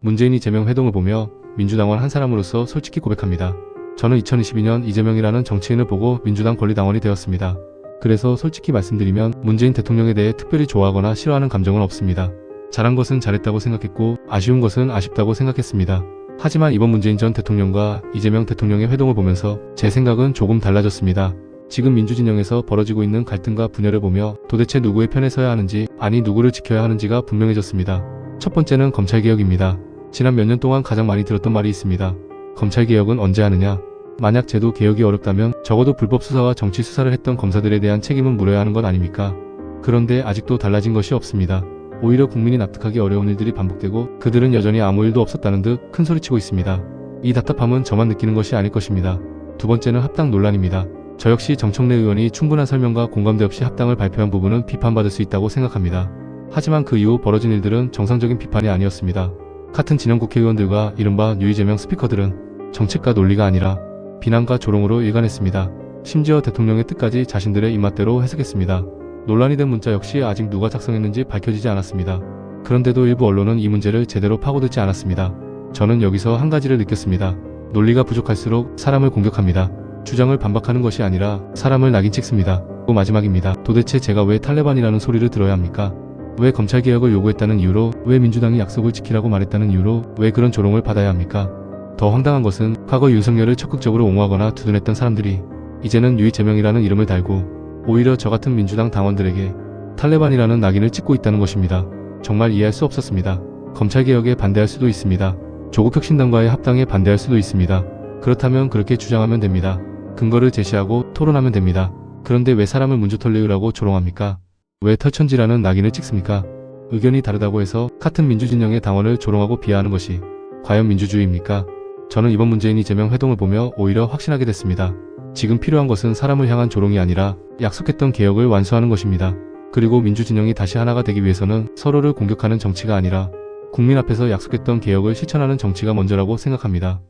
문재인 이재명 회동을 보며 민주당원 한 사람으로서 솔직히 고백합니다. 저는 2022년 이재명이라는 정치인을 보고 민주당 권리당원이 되었습니다. 그래서 솔직히 말씀드리면 문재인 대통령에 대해 특별히 좋아하거나 싫어하는 감정은 없습니다. 잘한 것은 잘했다고 생각했고 아쉬운 것은 아쉽다고 생각했습니다. 하지만 이번 문재인 전 대통령과 이재명 대통령의 회동을 보면서 제 생각은 조금 달라졌습니다. 지금 민주진영에서 벌어지고 있는 갈등과 분열을 보며 도대체 누구의 편에 서야 하는지, 아니 누구를 지켜야 하는지가 분명해졌습니다. 첫 번째는 검찰개혁입니다. 지난 몇 년 동안 가장 많이 들었던 말이 있습니다. 검찰개혁은 언제 하느냐? 만약 제도 개혁이 어렵다면 적어도 불법 수사와 정치 수사를 했던 검사들에 대한 책임은 물어야 하는 것 아닙니까? 그런데 아직도 달라진 것이 없습니다. 오히려 국민이 납득하기 어려운 일들이 반복되고 그들은 여전히 아무 일도 없었다는 듯 큰소리치고 있습니다. 이 답답함은 저만 느끼는 것이 아닐 것입니다. 두 번째는 합당 논란입니다. 저 역시 정청래 의원이 충분한 설명과 공감대 없이 합당을 발표한 부분은 비판받을 수 있다고 생각합니다. 하지만 그 이후 벌어진 일들은 정상적인 비판이 아니었습니다. 같은 진영 국회의원들과 이른바 유이재명 스피커들은 정책과 논리가 아니라 비난과 조롱으로 일관했습니다. 심지어 대통령의 뜻까지 자신들의 입맛대로 해석했습니다. 논란이 된 문자 역시 아직 누가 작성했는지 밝혀지지 않았습니다. 그런데도 일부 언론은 이 문제를 제대로 파고들지 않았습니다. 저는 여기서 한 가지를 느꼈습니다. 논리가 부족할수록 사람을 공격합니다. 주장을 반박하는 것이 아니라 사람을 낙인 찍습니다. 또 마지막입니다. 도대체 제가 왜 탈레반이라는 소리를 들어야 합니까? 왜 검찰개혁을 요구했다는 이유로, 왜 민주당이 약속을 지키라고 말했다는 이유로 왜 그런 조롱을 받아야 합니까? 더 황당한 것은 과거 윤석열을 적극적으로 옹호하거나 두둔했던 사람들이 이제는 유이재명이라는 이름을 달고 오히려 저 같은 민주당 당원들에게 탈레반이라는 낙인을 찍고 있다는 것입니다. 정말 이해할 수 없었습니다. 검찰개혁에 반대할 수도 있습니다. 조국혁신당과의 합당에 반대할 수도 있습니다. 그렇다면 그렇게 주장하면 됩니다. 근거를 제시하고 토론하면 됩니다. 그런데 왜 사람을 문조털레으라고 조롱합니까? 왜 털천지라는 낙인을 찍습니까? 의견이 다르다고 해서 같은 민주진영의 당원을 조롱하고 비하하는 것이 과연 민주주의입니까? 저는 이번 문재인 이재명 회동을 보며 오히려 확신하게 됐습니다. 지금 필요한 것은 사람을 향한 조롱이 아니라 약속했던 개혁을 완수하는 것입니다. 그리고 민주진영이 다시 하나가 되기 위해서는 서로를 공격하는 정치가 아니라 국민 앞에서 약속했던 개혁을 실천하는 정치가 먼저라고 생각합니다.